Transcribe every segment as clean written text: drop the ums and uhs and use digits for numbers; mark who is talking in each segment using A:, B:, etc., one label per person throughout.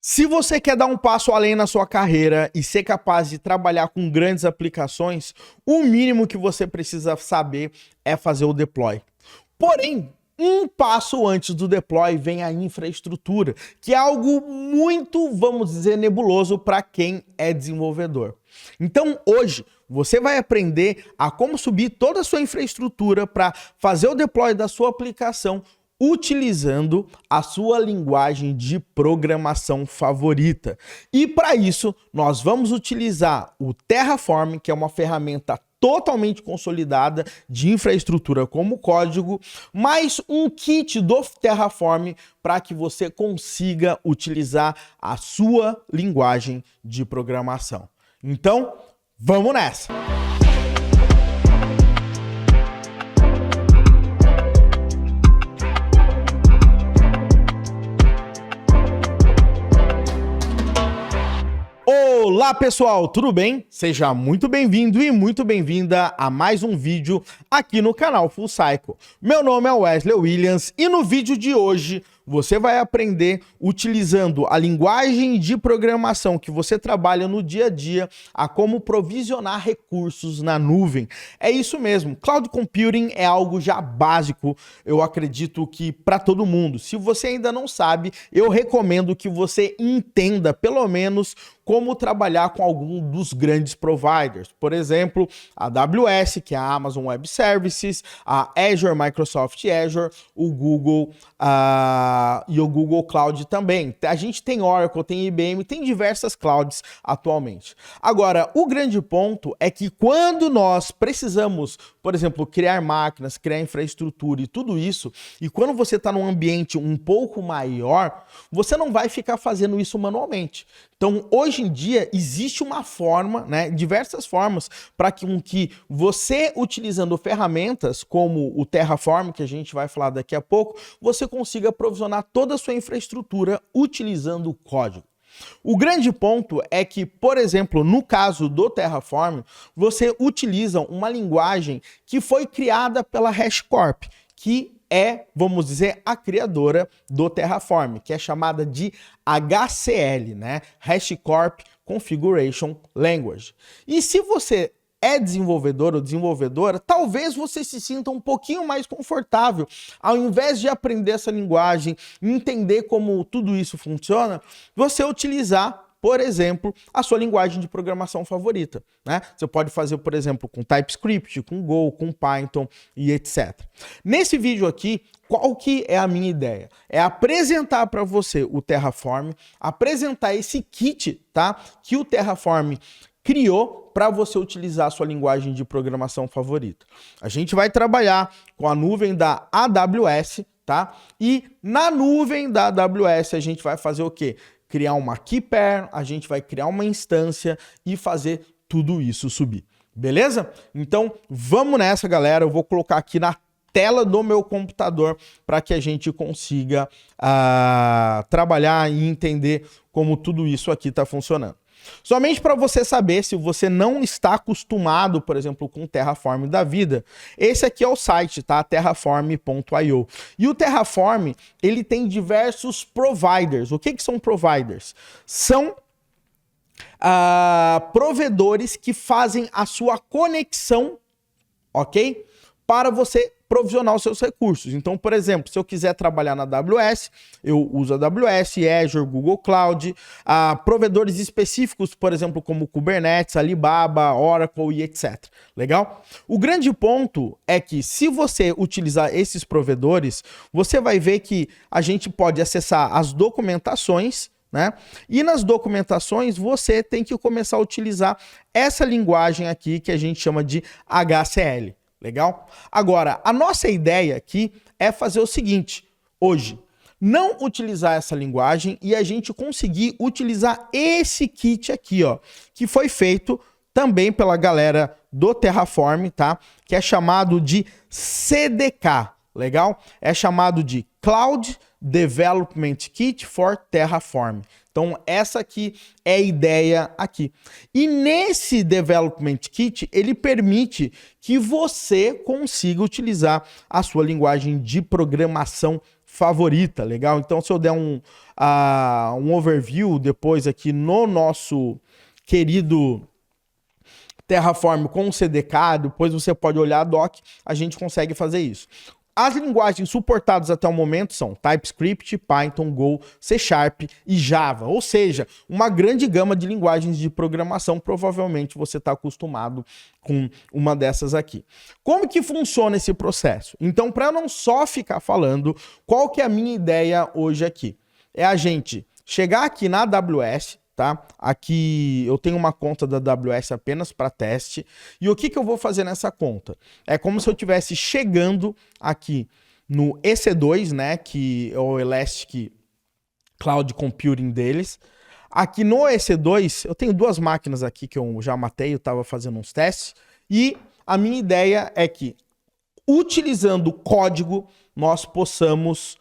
A: Se você quer dar um passo além na sua carreira e ser capaz de trabalhar com grandes aplicações, o mínimo que você precisa saber é fazer o deploy. Porém, um passo antes do deploy vem a infraestrutura, que é algo muito, vamos dizer, nebuloso para quem é desenvolvedor. Então, hoje, você vai aprender a como subir toda a sua infraestrutura para fazer o deploy da sua aplicação utilizando a sua linguagem de programação favorita. E para isso, nós vamos utilizar o Terraform, que é uma ferramenta totalmente consolidada de infraestrutura como código, mais um kit do Terraform para que você consiga utilizar a sua linguagem de programação. Então, vamos nessa! Olá pessoal, tudo bem? Seja muito bem-vindo e muito bem-vinda a mais um vídeo aqui no canal Full Cycle. Meu nome é Wesley Williams e no vídeo de hoje você vai aprender utilizando a linguagem de programação que você trabalha no dia a dia a como provisionar recursos na nuvem. É isso mesmo, Cloud Computing é algo já básico, eu acredito que para todo mundo. Se você ainda não sabe, eu recomendo que você entenda pelo menos como trabalhar com algum dos grandes providers. Por exemplo, a AWS, que é a Amazon Web Services, a Azure, Microsoft Azure, o Google e o Google Cloud também. A gente tem Oracle, tem IBM, tem diversas clouds atualmente. Agora, o grande ponto é que quando nós precisamos, por exemplo, criar máquinas, criar infraestrutura e tudo isso, e quando você está num ambiente um pouco maior, você não vai ficar fazendo isso manualmente. Então, hoje em dia, existe uma forma, né, diversas formas para que você, utilizando ferramentas como o Terraform, que a gente vai falar daqui a pouco, você consiga provisionar toda a sua infraestrutura utilizando o código. O grande ponto é que, por exemplo, no caso do Terraform, você utiliza uma linguagem que foi criada pela HashiCorp, que é, vamos dizer, a criadora do Terraform, que é chamada de HCL, né? HashiCorp Configuration Language. E se você é desenvolvedor ou desenvolvedora, talvez você se sinta um pouquinho mais confortável, ao invés de aprender essa linguagem, entender como tudo isso funciona, você utilizar, por exemplo, a sua linguagem de programação favorita, né? Você pode fazer, por exemplo, com TypeScript, com Go, com Python e etc. Nesse vídeo aqui, qual que é a minha ideia? É apresentar para você o Terraform, apresentar esse kit, tá? Que o Terraform criou para você utilizar a sua linguagem de programação favorita. A gente vai trabalhar com a nuvem da AWS, tá? E na nuvem da AWS a gente vai fazer o quê? Criar uma key pair, a gente vai criar uma instância e fazer tudo isso subir. Beleza? Então, vamos nessa, galera. Eu vou colocar aqui na tela do meu computador para que a gente consiga trabalhar e entender como tudo isso aqui está funcionando. Somente para você saber, se você não está acostumado, por exemplo, com o Terraform da vida, esse aqui é o site, tá? Terraform.io. E o Terraform, ele tem diversos providers. O que são providers? São provedores que fazem a sua conexão, ok? Para você provisionar os seus recursos. Então, por exemplo, se eu quiser trabalhar na AWS, eu uso a AWS, Azure, Google Cloud, provedores específicos, por exemplo, como Kubernetes, Alibaba, Oracle e etc. Legal? O grande ponto é que se você utilizar esses provedores, você vai ver que a gente pode acessar as documentações, né? E nas documentações você tem que começar a utilizar essa linguagem aqui que a gente chama de HCL. Legal? Agora, a nossa ideia aqui é fazer o seguinte, hoje, não utilizar essa linguagem e a gente conseguir utilizar esse kit aqui, ó, que foi feito também pela galera do Terraform, tá? Que é chamado de CDK, legal? É chamado de Cloud Development Kit for Terraform. Então, essa aqui é a ideia aqui. E nesse Development Kit, ele permite que você consiga utilizar a sua linguagem de programação favorita, legal? Então, se eu der um overview depois aqui no nosso querido Terraform com o CDK, depois você pode olhar a doc, a gente consegue fazer isso. As linguagens suportadas até o momento são TypeScript, Python, Go, C# e Java. Ou seja, uma grande gama de linguagens de programação. Provavelmente você está acostumado com uma dessas aqui. Como que funciona esse processo? Então, para eu não só ficar falando, qual que é a minha ideia hoje aqui? É a gente chegar aqui na AWS, tá? Aqui eu tenho uma conta da AWS apenas para teste. E o que eu vou fazer nessa conta? É como se eu estivesse chegando aqui no EC2, né? Que é o Elastic Cloud Computing deles. Aqui no EC2, eu tenho duas máquinas aqui que eu já matei, eu estava fazendo uns testes. E a minha ideia é que, utilizando código, nós possamos...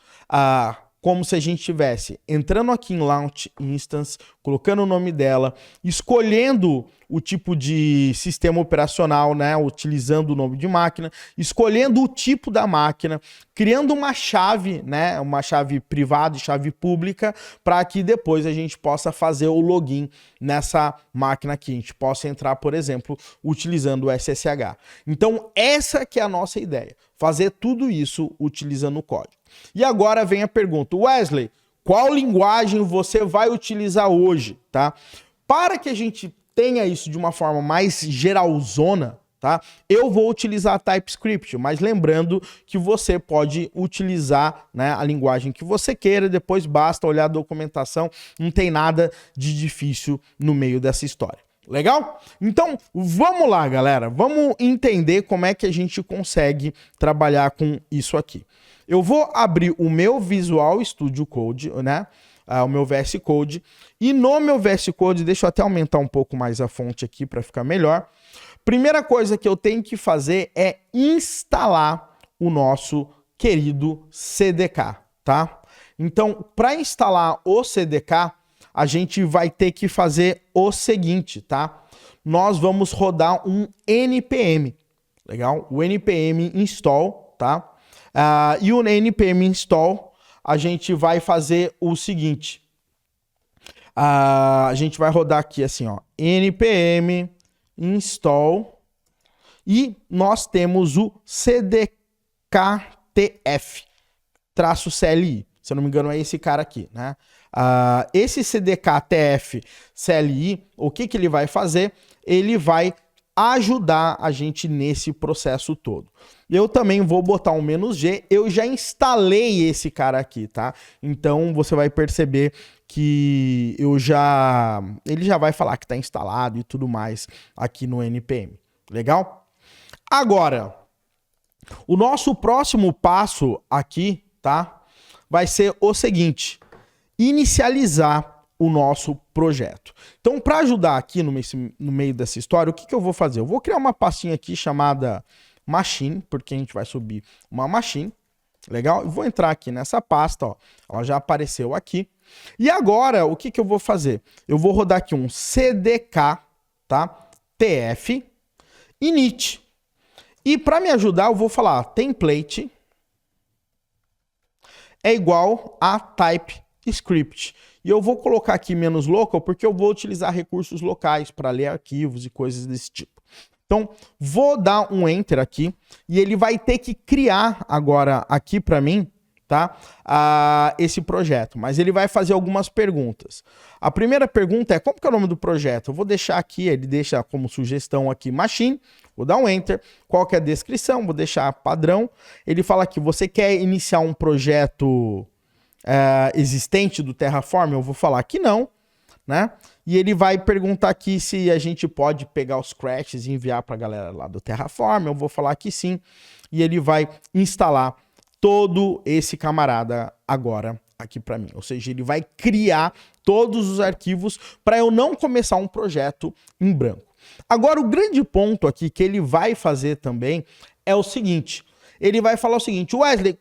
A: como se a gente estivesse entrando aqui em Launch Instance, colocando o nome dela, escolhendo o tipo de sistema operacional, né, utilizando o nome de máquina, escolhendo o tipo da máquina, criando uma chave, né, uma chave privada e chave pública, para que depois a gente possa fazer o login nessa máquina aqui. A gente possa entrar, por exemplo, utilizando o SSH. Então, essa que é a nossa ideia, fazer tudo isso utilizando o código. E agora vem a pergunta, Wesley, qual linguagem você vai utilizar hoje, tá? Para que a gente tenha isso de uma forma mais geralzona, tá? Eu vou utilizar TypeScript, mas lembrando que você pode utilizar, né, a linguagem que você queira, depois basta olhar a documentação, não tem nada de difícil no meio dessa história. Legal? Então, vamos lá, galera. Vamos entender como é que a gente consegue trabalhar com isso aqui. Eu vou abrir o meu Visual Studio Code, né? O meu VS Code. E no meu VS Code, deixa eu até aumentar um pouco mais a fonte aqui para ficar melhor. Primeira coisa que eu tenho que fazer é instalar o nosso querido CDK, tá? Então, para instalar o CDK, a gente vai ter que fazer o seguinte, tá? Nós vamos rodar um npm, legal? O npm install, tá? E o npm install, a gente vai fazer o seguinte. A gente vai rodar aqui assim, ó, npm install e nós temos o cdktf-cli. Se eu não me engano, é esse cara aqui, né? Esse cdktf CLI, o que ele vai fazer? Ele vai ajudar a gente nesse processo todo. Eu também vou botar um "-g", eu já instalei esse cara aqui, tá? Então você vai perceber que ele já vai falar que está instalado e tudo mais aqui no npm. Legal? Agora, o nosso próximo passo aqui, tá? Vai ser o seguinte: inicializar o nosso projeto. Então, para ajudar aqui no meio dessa história, o que eu vou fazer? Eu vou criar uma pastinha aqui chamada machine, porque a gente vai subir uma machine, legal? Eu vou entrar aqui nessa pasta, ó, ela já apareceu aqui. E agora, o que eu vou fazer? Eu vou rodar aqui um cdk, tá? tf init. E para me ajudar, eu vou falar template é igual a TypeScript. E eu vou colocar aqui "-local", porque eu vou utilizar recursos locais para ler arquivos e coisas desse tipo. Então, vou dar um Enter aqui e ele vai ter que criar agora aqui para mim, tá? Esse projeto. Mas ele vai fazer algumas perguntas. A primeira pergunta é: como que é o nome do projeto? Eu vou deixar aqui, ele deixa como sugestão aqui machine. Vou dar um Enter. Qual que é a descrição? Vou deixar padrão. Ele fala que você quer iniciar um projeto existente do Terraform. Eu vou falar que não, né? E ele vai perguntar aqui se a gente pode pegar os crashes e enviar para a galera lá do Terraform. Eu vou falar que sim. E ele vai instalar todo esse camarada agora aqui para mim. Ou seja, ele vai criar todos os arquivos para eu não começar um projeto em branco. Agora, o grande ponto aqui que ele vai fazer também é o seguinte: ele vai falar o seguinte: Wesley,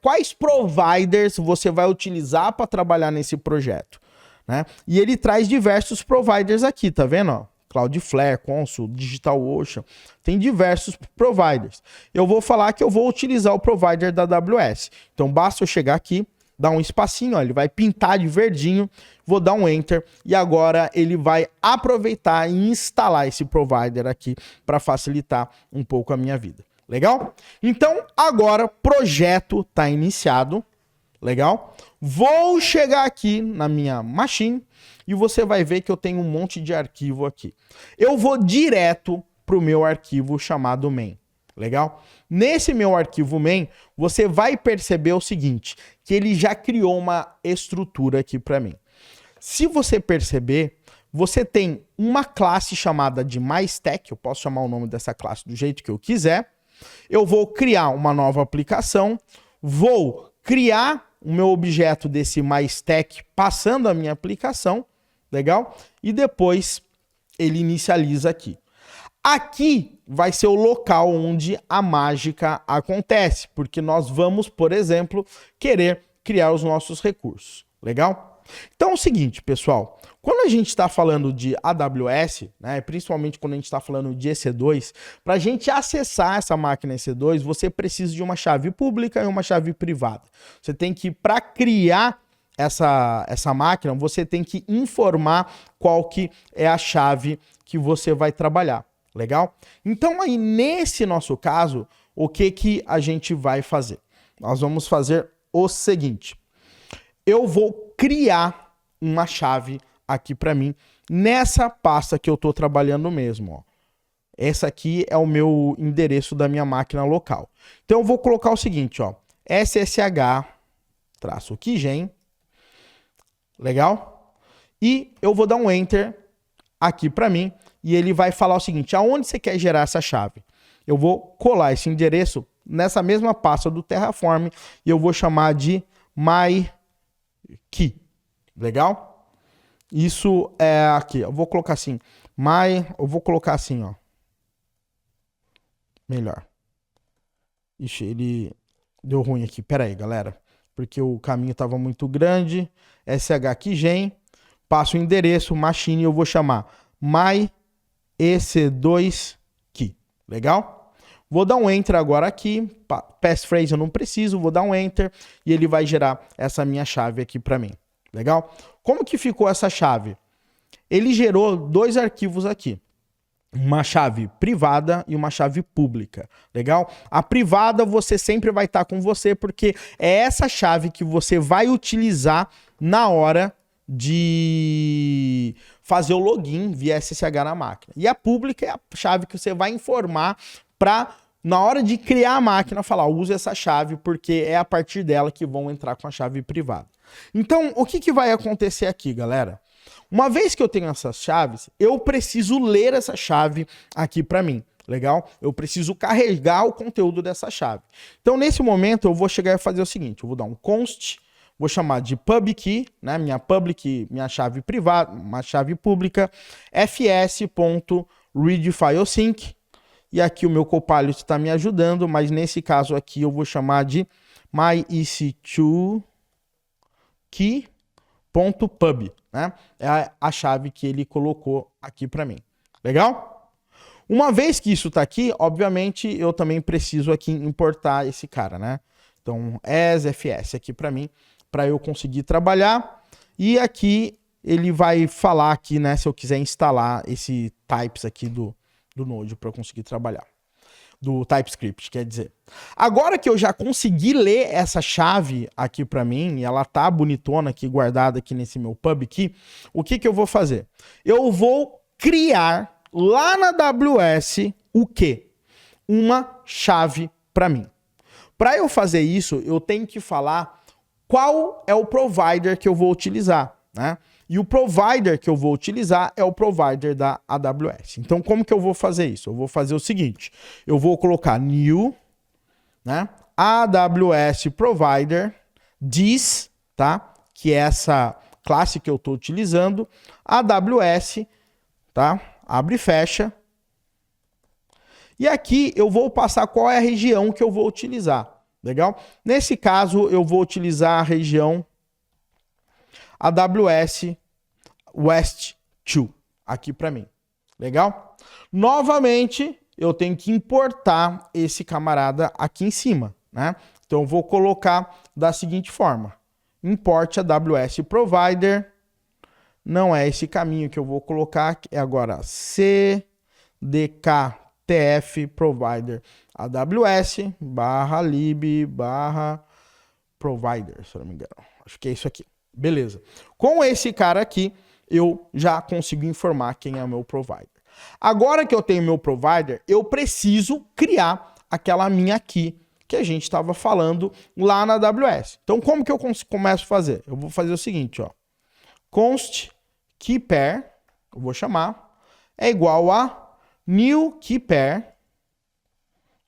A: quais providers você vai utilizar para trabalhar nesse projeto? Né? E ele traz diversos providers aqui, tá vendo? Ó? Cloudflare, Consul, DigitalOcean, tem diversos providers. Eu vou falar que eu vou utilizar o provider da AWS. Então basta eu chegar aqui, dar um espacinho, ó, ele vai pintar de verdinho, vou dar um Enter e agora ele vai aproveitar e instalar esse provider aqui para facilitar um pouco a minha vida. Legal? Então agora projeto está iniciado. Legal? Vou chegar aqui na minha machine e você vai ver que eu tenho um monte de arquivo aqui. Eu vou direto para o meu arquivo chamado main. Legal? Nesse meu arquivo main, você vai perceber o seguinte, que ele já criou uma estrutura aqui para mim. Se você perceber, você tem uma classe chamada de MyStack, eu posso chamar o nome dessa classe do jeito que eu quiser. Eu vou criar uma nova aplicação, vou criar o meu objeto desse MyStack passando a minha aplicação, legal? E depois ele inicializa aqui. Aqui vai ser o local onde a mágica acontece, porque nós vamos, por exemplo, querer criar os nossos recursos, legal? Então é o seguinte, pessoal, quando a gente está falando de AWS, né, principalmente quando a gente está falando de EC2, para a gente acessar essa máquina EC2, você precisa de uma chave pública e uma chave privada. Você tem que, para criar essa máquina, você tem que informar qual que é a chave que você vai trabalhar. Legal? Então aí nesse nosso caso, o que a gente vai fazer? Nós vamos fazer o seguinte. Eu vou criar uma chave aqui para mim nessa pasta que eu estou trabalhando mesmo. Ó. Essa aqui é o meu endereço da minha máquina local. Então eu vou colocar o seguinte, ó, ssh-keygen, legal? E eu vou dar um Enter aqui para mim. E ele vai falar o seguinte, aonde você quer gerar essa chave? Eu vou colar esse endereço nessa mesma pasta do Terraform e eu vou chamar de MyKey. Legal? Isso é aqui. Eu vou colocar assim. Eu vou colocar assim, ó. Melhor. Ixi, ele deu ruim aqui. Pera aí, galera. Porque o caminho estava muito grande. SH-Keygen. Passo o endereço, machine, e eu vou chamar EC2Key, legal? Vou dar um Enter agora aqui, passphrase eu não preciso, vou dar um Enter e ele vai gerar essa minha chave aqui para mim, legal? Como que ficou essa chave? Ele gerou dois arquivos aqui, uma chave privada e uma chave pública, legal? A privada você sempre vai estar com você porque é essa chave que você vai utilizar na hora de fazer o login via SSH na máquina. E a pública é a chave que você vai informar para, na hora de criar a máquina, falar, use essa chave porque é a partir dela que vão entrar com a chave privada. Então, o que vai acontecer aqui, galera? Uma vez que eu tenho essas chaves, eu preciso ler essa chave aqui para mim. Legal? Eu preciso carregar o conteúdo dessa chave. Então, nesse momento, eu vou chegar e fazer o seguinte, eu vou dar um const, vou chamar de PubKey, né? Minha chave privada, uma chave pública, fs.readFileSync. E aqui o meu Copilot está me ajudando, mas nesse caso aqui eu vou chamar de myEC2Key.pub, né? É a chave que ele colocou aqui para mim. Legal? Uma vez que isso está aqui, obviamente eu também preciso aqui importar esse cara, né? Então, asfs aqui para mim, para eu conseguir trabalhar. E aqui ele vai falar aqui, né, se eu quiser instalar esse types aqui do Node para eu conseguir trabalhar. Do TypeScript, quer dizer. Agora que eu já consegui ler essa chave aqui para mim, e ela tá bonitona aqui, guardada aqui nesse meu PubKey, o que eu vou fazer? Eu vou criar lá na AWS o quê? Uma chave para mim. Para eu fazer isso, eu tenho que falar qual é o provider que eu vou utilizar, né? E o provider que eu vou utilizar é o provider da AWS. Então, como que eu vou fazer isso? Eu vou fazer o seguinte, eu vou colocar new, né? AWS provider this, tá? Que é essa classe que eu estou utilizando, AWS, tá? Abre e fecha. E aqui eu vou passar qual é a região que eu vou utilizar. Legal? Nesse caso, eu vou utilizar a região AWS West 2 aqui para mim. Legal? Novamente, eu tenho que importar esse camarada aqui em cima, né? Então, eu vou colocar da seguinte forma. Import AWS Provider. Não é esse caminho que eu vou colocar, é agora cdktf provider AWS /lib /provider, se eu não me engano. Acho que é isso aqui. Beleza. Com esse cara aqui, eu já consigo informar quem é o meu provider. Agora que eu tenho meu provider, eu preciso criar aquela minha key que a gente estava falando lá na AWS. Então, como que eu começo a fazer? Eu vou fazer o seguinte, ó. Const key pair, eu vou chamar, é igual a new key pair.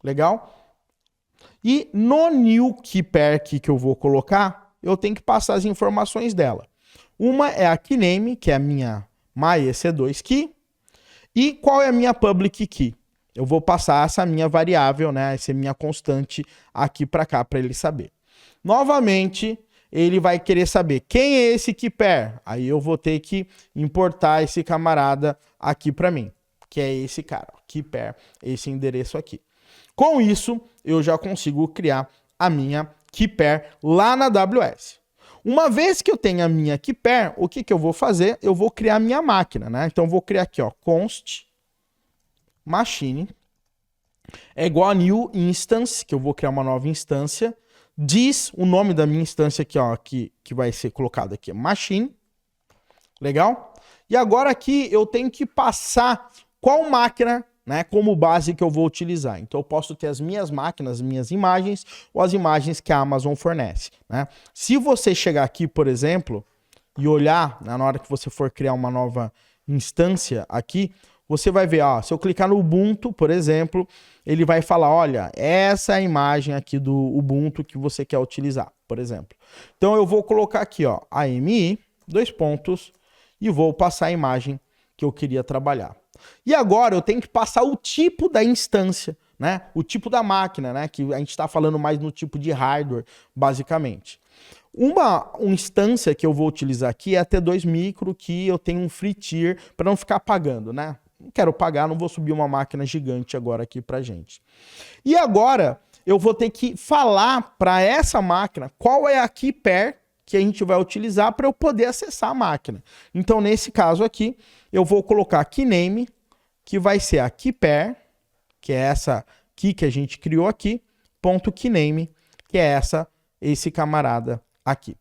A: Legal? E no new key pair aqui que eu vou colocar, eu tenho que passar as informações dela. Uma é a keyname, que é a minha myEC2 key. E qual é a minha public key? Eu vou passar essa minha variável, né? Essa minha constante aqui para cá, para ele saber. Novamente, ele vai querer saber quem é esse key pair. Aí eu vou ter que importar esse camarada aqui para mim, que é esse cara, key pair, esse endereço aqui. Com isso, eu já consigo criar a minha key pair lá na AWS. Uma vez que eu tenho a minha key pair, o que eu vou fazer? Eu vou criar a minha máquina, né? Então, eu vou criar aqui, ó, const machine é igual a new instance, que eu vou criar uma nova instância. Diz o nome da minha instância aqui, ó, que vai ser colocado aqui, machine. Legal? E agora aqui eu tenho que passar qual máquina, né, como base que eu vou utilizar. Então eu posso ter as minhas máquinas, as minhas imagens ou as imagens que a Amazon fornece, né? Se você chegar aqui, por exemplo, e olhar, né, na hora que você for criar uma nova instância aqui, você vai ver, ó, se eu clicar no Ubuntu, por exemplo, ele vai falar, olha, essa é a imagem aqui do Ubuntu que você quer utilizar, por exemplo. Então eu vou colocar aqui, ó, AMI, e vou passar a imagem que eu queria trabalhar. E agora eu tenho que passar o tipo da instância, né? O tipo da máquina, né? Que a gente está falando mais no tipo de hardware, basicamente. Uma instância que eu vou utilizar aqui é a T2 Micro, que eu tenho um free tier para não ficar pagando, né? Não quero pagar, não vou subir uma máquina gigante agora aqui pra gente. E agora eu vou ter que falar para essa máquina qual é a key pair que a gente vai utilizar para eu poder acessar a máquina. Então, nesse caso aqui, eu vou colocar keyname, que vai ser a key pair, que é essa key que a gente criou aqui, ponto keyname, que é esse camarada aqui.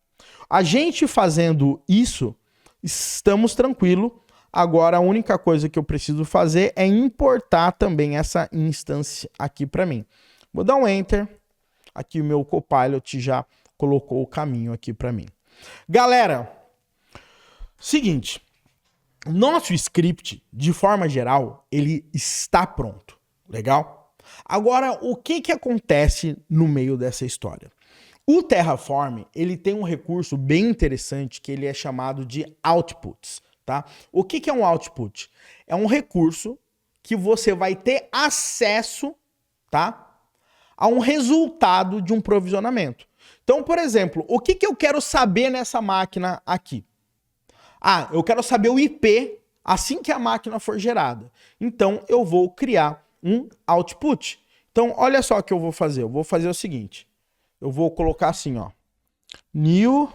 A: A gente fazendo isso, estamos tranquilos. Agora, a única coisa que eu preciso fazer é importar também essa instância aqui para mim. Vou dar um Enter. Aqui o meu Copilot já colocou o caminho aqui para mim. Galera, seguinte. Nosso script, de forma geral, ele está pronto. Legal? Agora, o que acontece no meio dessa história? O Terraform, ele tem um recurso bem interessante que ele é chamado de outputs. Tá? O que é um output? É um recurso que você vai ter acesso, tá, a um resultado de um provisionamento. Então, por exemplo, o que eu quero saber nessa máquina aqui? Ah, eu quero saber o IP assim que a máquina for gerada. Então, eu vou criar um output. Então, olha só o que eu vou fazer. Eu vou fazer o seguinte. Eu vou colocar assim, ó. New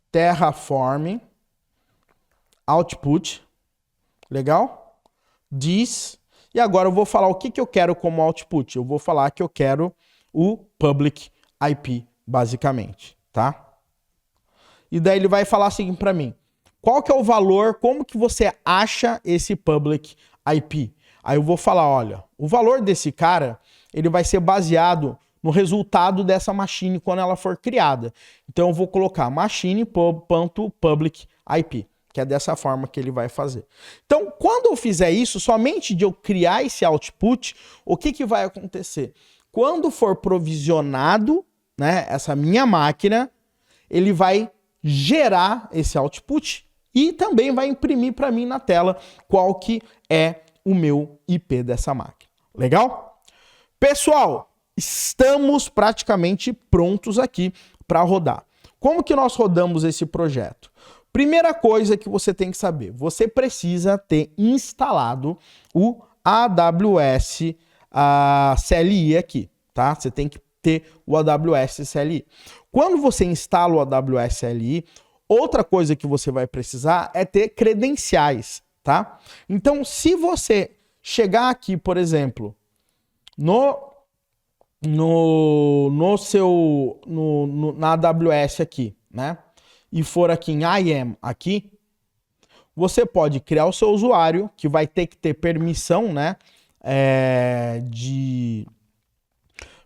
A: Terraform output, legal? This, e agora eu vou falar o que eu quero como output. Eu vou falar que eu quero o public IP, basicamente, tá? E daí ele vai falar assim para mim, qual que é o valor, como que você acha esse public IP? Aí eu vou falar, olha, o valor desse cara, ele vai ser baseado no resultado dessa machine quando ela for criada. Então eu vou colocar machine.public IP. Que é dessa forma que ele vai fazer. Então, quando eu fizer isso, somente de eu criar esse output, o que vai acontecer? Quando for provisionado, né, essa minha máquina, ele vai gerar esse output e também vai imprimir para mim na tela qual que é o meu IP dessa máquina. Legal? Pessoal, estamos praticamente prontos aqui para rodar. Como que nós rodamos esse projeto? Primeira coisa que você tem que saber, você precisa ter instalado o AWS CLI aqui, tá? Você tem que ter o AWS CLI. Quando você instala o AWS CLI, outra coisa que você vai precisar é ter credenciais, tá? Então, se você chegar aqui, por exemplo, na AWS aqui, né? E for aqui em IAM aqui, você pode criar o seu usuário, que vai ter que ter permissão, né?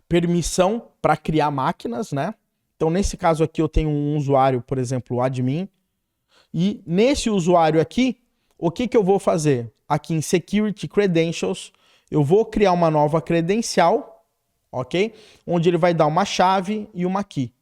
A: Permissão para criar máquinas, né? Então, nesse caso aqui, eu tenho um usuário, por exemplo, admin. E nesse usuário aqui, o que eu vou fazer? Aqui em Security Credentials, eu vou criar uma nova credencial, ok? Onde ele vai dar uma chave e uma key.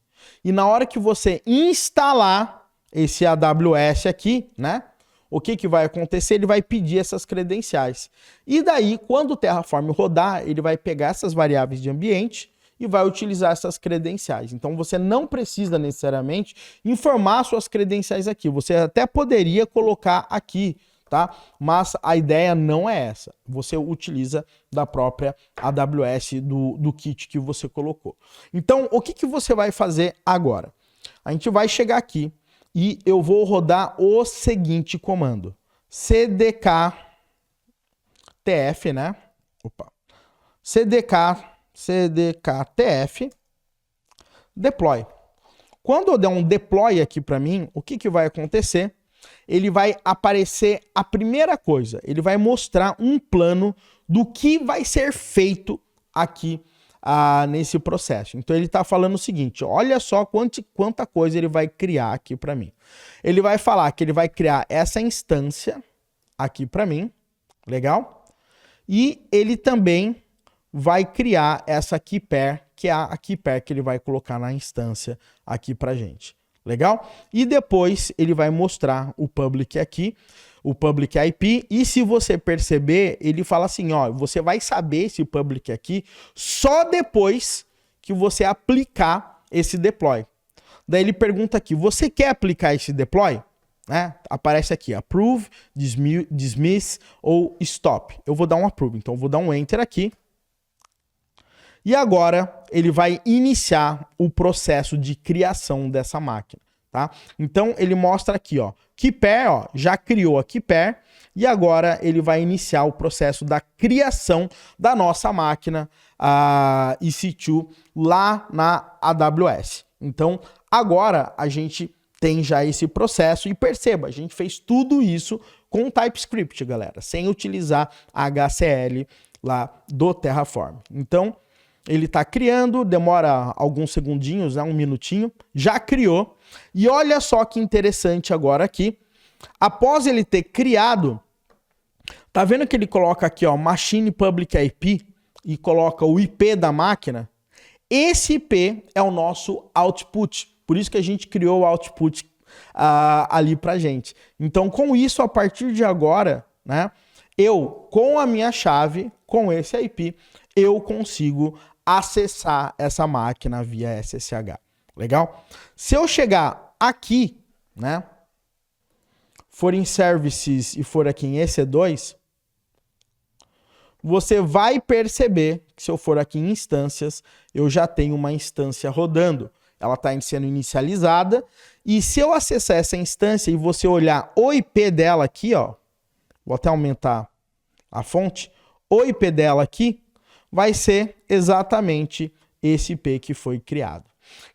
A: E na hora que você instalar esse AWS aqui, né? O que vai acontecer? Ele vai pedir essas credenciais. E daí, quando o Terraform rodar, ele vai pegar essas variáveis de ambiente e vai utilizar essas credenciais. Então, você não precisa necessariamente informar suas credenciais aqui. Você até poderia colocar aqui, tá? Mas a ideia não é essa. Você utiliza da própria AWS do kit que você colocou. Então, o que você vai fazer agora? A gente vai chegar aqui e eu vou rodar o seguinte comando. cdk tf, né? Opa. cdk-tf deploy. Quando eu der um deploy aqui para mim, o que vai acontecer? Ele vai aparecer a primeira coisa, ele vai mostrar um plano do que vai ser feito aqui nesse processo. Então ele está falando o seguinte, olha só quanta coisa ele vai criar aqui para mim. Ele vai falar que ele vai criar essa instância aqui para mim, legal? E ele também vai criar essa key pair, que é a key pair que ele vai colocar na instância aqui pra gente. Legal? E depois ele vai mostrar o public aqui, o public IP, e se você perceber, ele fala assim, ó, você vai saber esse public aqui só depois que você aplicar esse deploy. Daí ele pergunta aqui, você quer aplicar esse deploy? Né? Aparece aqui, approve, dismiss ou stop. Eu vou dar um approve, então eu vou dar um enter aqui. E agora ele vai iniciar o processo de criação dessa máquina, tá? Então ele mostra aqui, ó, key pair, ó, já criou a key pair e agora ele vai iniciar o processo da criação da nossa máquina EC2 lá na AWS. Então agora a gente tem já esse processo e perceba, a gente fez tudo isso com TypeScript, galera, sem utilizar HCL lá do Terraform. Então ele está criando, demora alguns segundinhos, né, um minutinho, já criou. E olha só que interessante agora aqui. Após ele ter criado, tá vendo que ele coloca aqui, ó, Machine Public IP e coloca o IP da máquina? Esse IP é o nosso output. Por isso que a gente criou o output ali pra gente. Então, com isso, a partir de agora, né, eu, com a minha chave, com esse IP, eu consigo acessar essa máquina via SSH. Legal? Se eu chegar aqui, né, for em Services e for aqui em EC2, você vai perceber que se eu for aqui em Instâncias, eu já tenho uma instância rodando. Ela está sendo inicializada. E se eu acessar essa instância e você olhar o IP dela aqui, ó, vou até aumentar a fonte, o IP dela aqui, vai ser exatamente esse IP que foi criado.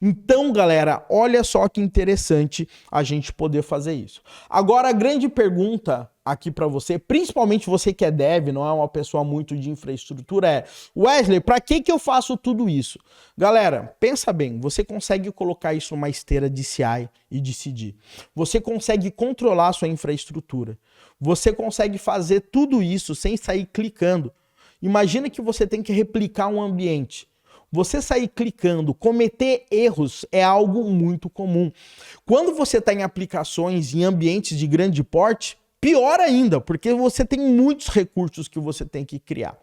A: Então, galera, olha só que interessante a gente poder fazer isso. Agora, a grande pergunta aqui para você, principalmente você que é dev, não é uma pessoa muito de infraestrutura, é: Wesley, para que eu faço tudo isso? Galera, pensa bem, você consegue colocar isso numa esteira de CI e de CD. Você consegue controlar a sua infraestrutura. Você consegue fazer tudo isso sem sair clicando. Imagina que você tem que replicar um ambiente. Você sair clicando, cometer erros é algo muito comum. Quando você está em aplicações, em ambientes de grande porte, pior ainda, porque você tem muitos recursos que você tem que criar.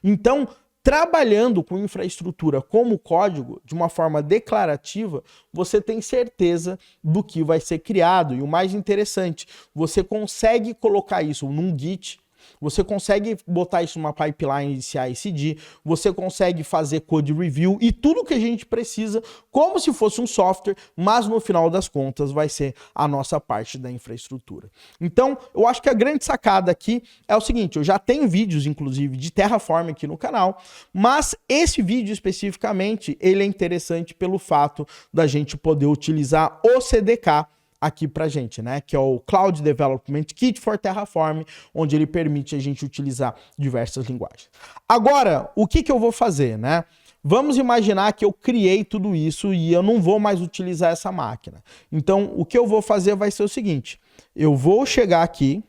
A: Então, trabalhando com infraestrutura como código, de uma forma declarativa, você tem certeza do que vai ser criado. E o mais interessante, você consegue colocar isso num Git, você consegue botar isso numa pipeline de CI/CD, você consegue fazer code review e tudo que a gente precisa, como se fosse um software, mas no final das contas vai ser a nossa parte da infraestrutura. Então, eu acho que a grande sacada aqui é o seguinte, eu já tenho vídeos, inclusive, de Terraform aqui no canal, mas esse vídeo especificamente, ele é interessante pelo fato da gente poder utilizar o CDK aqui pra gente, né? Que é o Cloud Development Kit for Terraform, onde ele permite a gente utilizar diversas linguagens. Agora, o que eu vou fazer, né? Vamos imaginar que eu criei tudo isso e eu não vou mais utilizar essa máquina. Então, o que eu vou fazer vai ser o seguinte. Eu vou chegar aqui,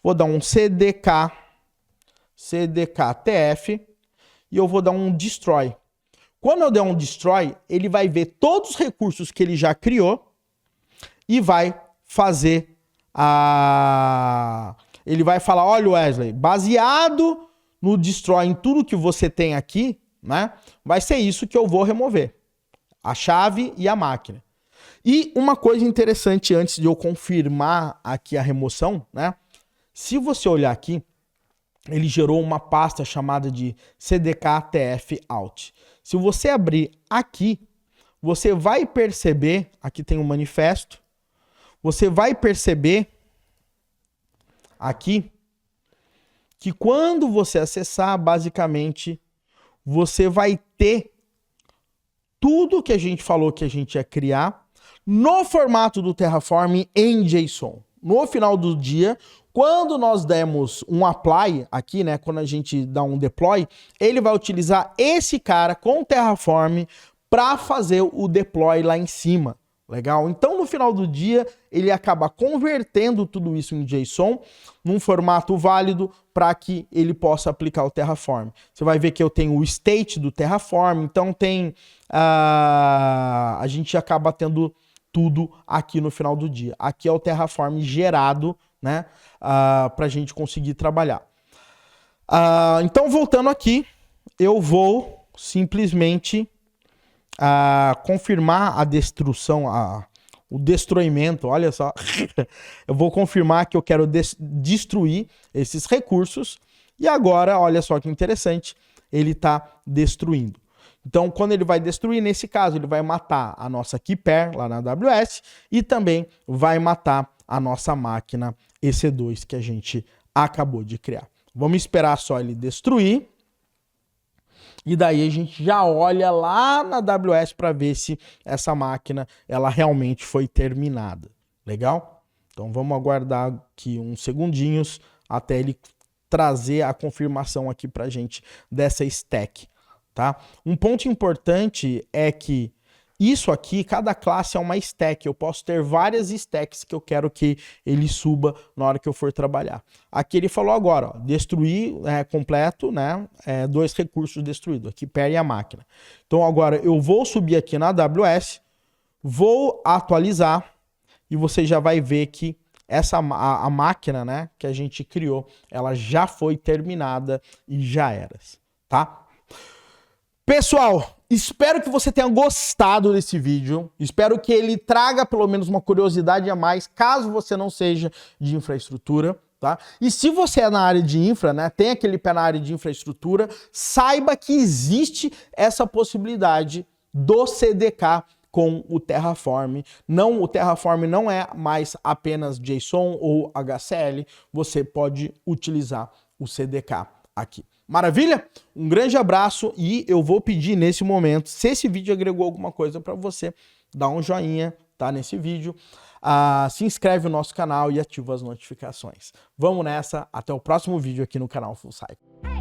A: vou dar um cdk tf e eu vou dar um destroy. Quando eu der um destroy, ele vai ver todos os recursos que ele já criou e vai fazer ele vai falar, olha Wesley, baseado no destroy em tudo que você tem aqui, né? Vai ser isso que eu vou remover. A chave e a máquina. E uma coisa interessante antes de eu confirmar aqui a remoção, né? Se você olhar aqui, ele gerou uma pasta chamada de cdk-tf-out. Se você abrir aqui, você vai perceber, aqui tem um manifesto, você vai perceber aqui que quando você acessar, basicamente, você vai ter tudo que a gente falou que a gente ia criar no formato do Terraform em JSON. No final do dia, quando nós demos um apply aqui, né, quando a gente dá um deploy, ele vai utilizar esse cara com Terraform para fazer o deploy lá em cima. Legal? Então, no final do dia, ele acaba convertendo tudo isso em JSON num formato válido para que ele possa aplicar o Terraform. Você vai ver que eu tenho o state do Terraform, então tem a gente acaba tendo tudo aqui no final do dia. Aqui é o Terraform gerado, né, para a gente conseguir trabalhar. Então, voltando aqui, eu vou simplesmente confirmar a destruição, o destruimento, olha só, eu vou confirmar que eu quero destruir esses recursos e agora, olha só que interessante, ele está destruindo. Então, quando ele vai destruir, nesse caso, ele vai matar a nossa Keeper lá na AWS e também vai matar a nossa máquina EC2 que a gente acabou de criar. Vamos esperar só ele destruir. E daí a gente já olha lá na AWS para ver se essa máquina ela realmente foi terminada. Legal? Então vamos aguardar aqui uns segundinhos até ele trazer a confirmação aqui para a gente dessa stack. Tá? Um ponto importante é que isso aqui, cada classe é uma stack. Eu posso ter várias stacks que eu quero que ele suba na hora que eu for trabalhar. Aqui ele falou agora, ó, destruir completo, né? 2 recursos destruídos, aqui perde a máquina. Então agora eu vou subir aqui na AWS, vou atualizar e você já vai ver que a máquina, né, que a gente criou, ela já foi terminada e já era, tá? Pessoal, espero que você tenha gostado desse vídeo, espero que ele traga pelo menos uma curiosidade a mais, caso você não seja de infraestrutura, tá? E se você é na área de infra, né, tem aquele pé na área de infraestrutura, saiba que existe essa possibilidade do CDK com o Terraform. Não, o Terraform não é mais apenas JSON ou HCL, você pode utilizar o CDK aqui. Maravilha? Um grande abraço e eu vou pedir nesse momento, se esse vídeo agregou alguma coisa para você, dá um joinha, tá, nesse vídeo, se inscreve no nosso canal e ativa as notificações. Vamos nessa, até o próximo vídeo aqui no canal Full Cycle.